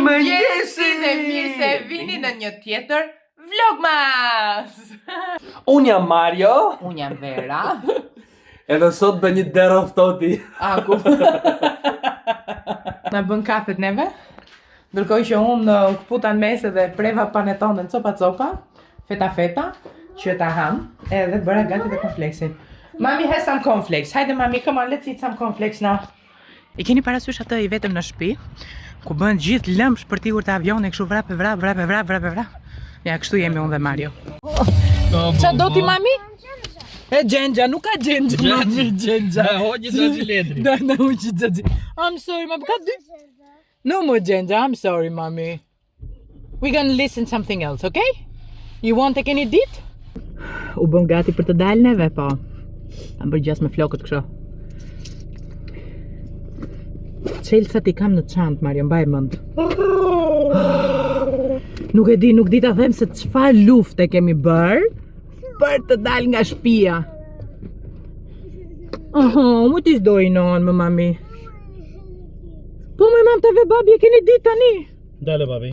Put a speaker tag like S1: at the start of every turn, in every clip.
S1: Mirëmëngjesi dhe mirë se vini në një tjetër Vlogmas.
S2: Unë jam Mario.
S1: Unë jam Vera.
S2: Edhe sot bë një derë oftoti.
S1: Aku. Na bën kafet neve. Ndërkohë që unë këputan mese dhe preva panetonën copa, feta, që ta ham, edhe bëra gati dhe konfleksin. Mami has some cornflakes. Hajde mami, come on, let's eat some cornflakes now. I keni parasysh atë i vetëm në shtëpi, ku bën gjithë lëmsh për t'i urtë avioni, kështu vrap. Ja, kështu jemi unë dhe Mario. Qa do ti mami? E gjenja, nuk ka gjenja mami, gjenja.
S2: Da hoqi xhaxhi letri.
S1: Da hoqi xhaxhi. I'm sorry mami, ka dy. No more gjenja, I'm sorry mami. We gonna listen something else, okay? You won't take any dit? U bën gati për të dalë neve, po. Am bërë gjas me flokët kështu. Çelësat i kam në çantë, Mario, mbaj mend. Nuk e di, nuk di ta them se çfarë lufte kemi bër për të dalë nga shtëpia. What is going on, mami? Po më mam të ve babi, e keni ditë tani.
S2: Dale babi.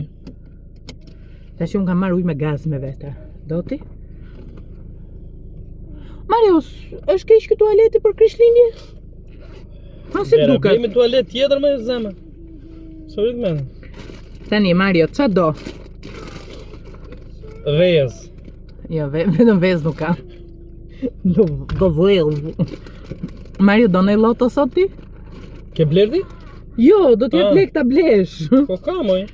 S1: Tash unë kam marrë ujë me gaz me vete. Do ti? Mario, është keq ky tualeti për Krishtlindje? Ha si duket?
S2: Kemi tualet tjetër më zemë. Sorit më.
S1: Tani Mario, ç'a do?
S2: Vez.
S1: Jo, vetëm vez nuk ka. Do vëll. Mario, do në loto sot ti?
S2: Ke blerdi?
S1: Jo, do t'jep lek ta blesh.
S2: Po kam oj.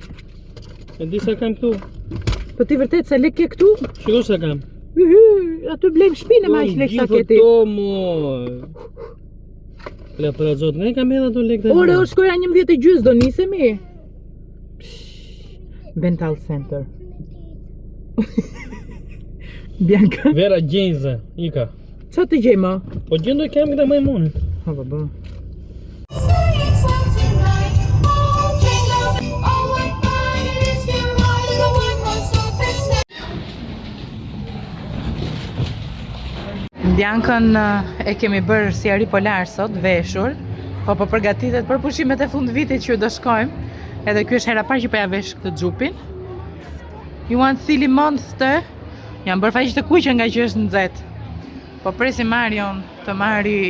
S2: E di sa kam këtu.
S1: Po ti vërtet sa lek ke këtu?
S2: Shiko sa kam.
S1: Aty blejmë shpinë me aq lek sa ke ti.
S2: Le për a zotë, ne kam edhe ato lek të...
S1: Ore, është shkojra 11:30 do nisemi. Dental Center. Bianca.
S2: Vera gjejze, ika.
S1: Qa të gjej më?
S2: Po gjendoj kem këta majmonit.
S1: Ha, baba. Biancën e kemi bërë si ari polar sot, veshur, po përgatitet për pushimet e fund vitit që do shkojmë. Edhe ky është hera parë që po ja vesh këtë xhupin. You want silly monster? Jam bërë faqe të kuqe nga që është nxehtë. Po presim Marion të marri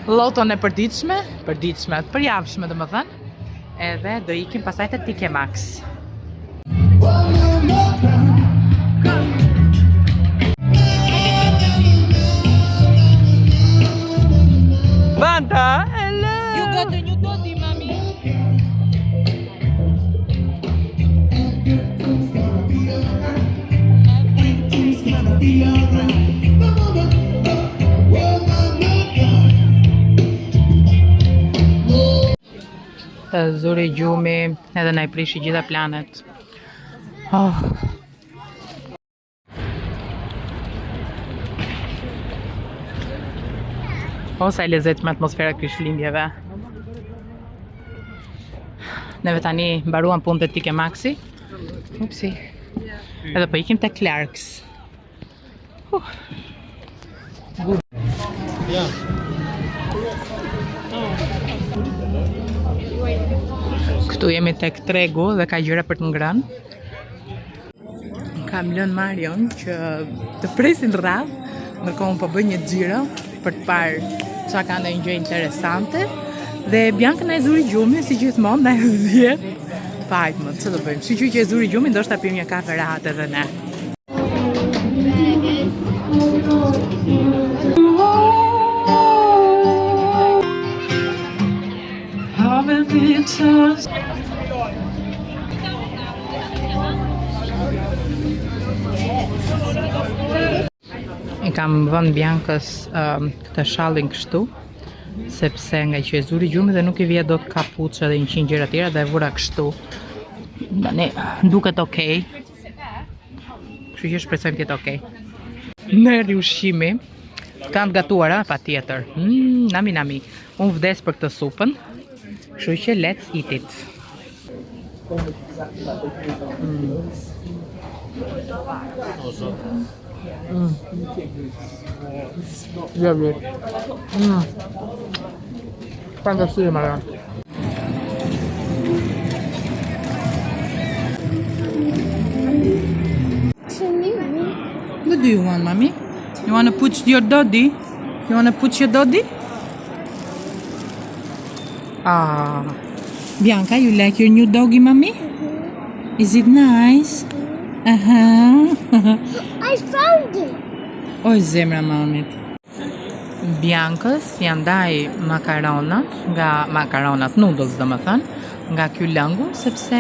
S1: loton e përditshme, përjavshme domethënë. Edhe do ikim pasaj te Tike Max. Banta, hello. You got a new dotty, mommy. Të zuri gjumi, edhe na I prishi gjitha planet. O, sa I lezetshme atmosfera Krishtlindjeve. Neve tani mbaruan punët e Tike Maxi. Upsi. Edhe po ikim te Clarks. Këtu jemi tek tregu dhe ka gjëra për të ngrënë. Kam lënë Marion që të presin rradh, ndërkohë unë po bëj një xhiro për të parë qa ka ndonjë gjë interesante. Dhe Bianca na e zuri gjumi, si gjithmonë, na e dhje. Pajt më, që do bëjmë? Shiqy që e zuri gjumi, ndoshta pim një kafe rahat edhe ne. I kam vënë Biancës këtë shallin kështu, sepse nga që e zuri gjumi dhe nuk I vija dot kapuçë dhe 100 gjëra tjera dhe e vura kështu. Ne duket okej. Kështu që shpresojmë të jetë okej. Në riushqimi kanë gatuara patjetër. Nami. Unë vdes për këtë supën. Kështu që let's eat it. Lovely. Fantastic, Maria. do you want, mommy? You want to put your doggy? You want to put your doggy? Ah. Bianca, you like your new doggy, mommy? Is it nice?
S3: I found it.
S1: Oj, zemra mamit. Biancës janë ndaj makaronat noodles domethënë, nga ky lëngu, sepse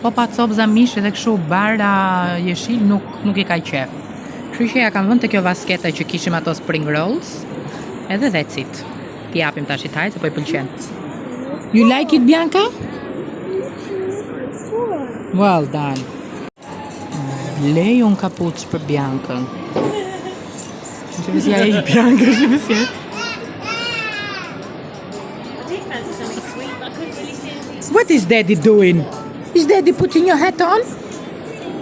S1: popa copza mish edhe kështu bara jeshil nuk i ka qef. Kështu që ja kam vënë te kjo vasketa që kishim ato spring rolls, edhe that's it. Ti japim tash i taj, se po i pëlqen. You like it, Bianca? Well done. Blej unë kapuç për Biancën. Që vësja e Bianca, që vësja. What is daddy doing? Is daddy putting your hat on?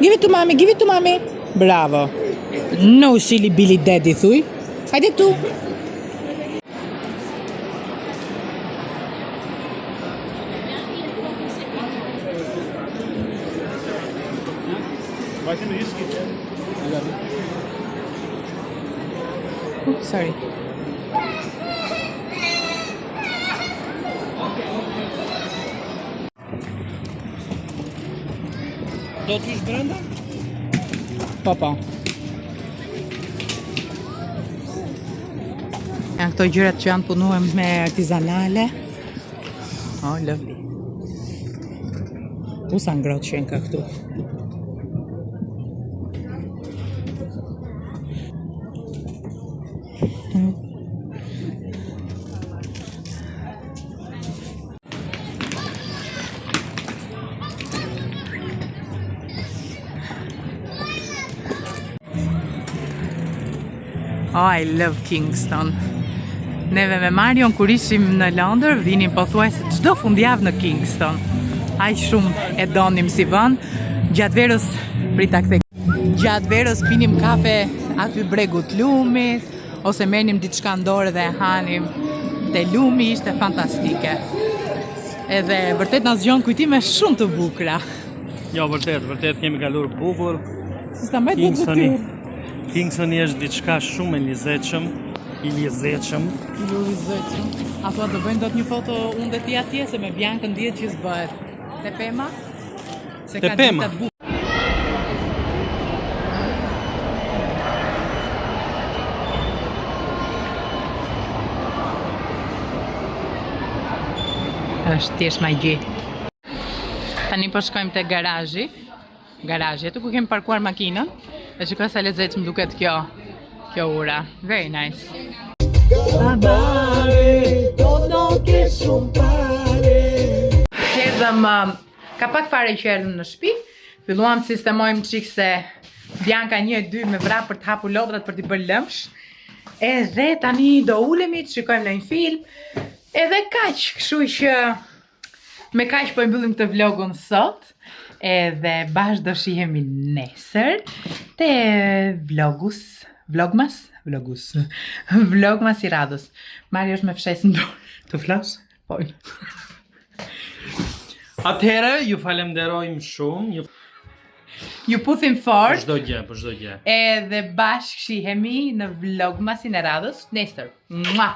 S1: Give it to mommy, give it to mommy. Bravo. No silly Billy daddy, thuj. Hajde këtu. Oops, sorry.
S2: Do t'ysh brenda?
S1: Po. Janë këto gjërat që janë punuar me artizanale. Oh, lovely. Sa ngrohtë që ka këtu. Oh, I love Kingston. Neve me Marion kur ishim në Londër, vinim pothuajse çdo fundjavë në Kingston. Aq shumë e donim si vend. Gjatë verës Gjatë verës pinim kafe aty bregut lumit, ose merrnim diçka në dorë dhe e hanim. Te lumi ishte fantastike. Edhe vërtet na zgjon kujtime shumë të bukura.
S2: Jo, vërtet kemi kaluar bukur.
S1: Si sta mbajt bukur.
S2: Kingstoni është diçka shumë i lezetshëm.
S1: A thua do bëjnë dot një foto unë dhe ti atje, se me Biancën dihet që s'bëhet. Te Pema? Se
S2: Te
S1: ka
S2: Pema.
S1: ditë bukur. Është thjesht magji. Tani po shkojmë te garazhi. Aty ku kemi parkuar makinën. E shikoj sa lezetshëm duket kjo ura. Very nice. Erdhëm ka pak fare që erdhëm në shtëpi. Filluam të sistemojmë çik se Bianca 1 e 2 me vrap për të hapur lodrat për t'i bërë lëmsh. Edhe tani do ulemi të shikojmë në një film. Edhe kaq, kështu që me kaq po i mbyllim këtë vlogun sot. Edhe bashkë do shihemi nesër te Vlogmas i radhës. Mari është me fshes në dorë.
S2: Të flas?
S1: Po.
S2: Atëherë ju falenderojmë shumë.
S1: Ju puthim fort.
S2: Për çdo gjë.
S1: Edhe bashkë shihemi në Vlogmasin e radhës nesër. Mua!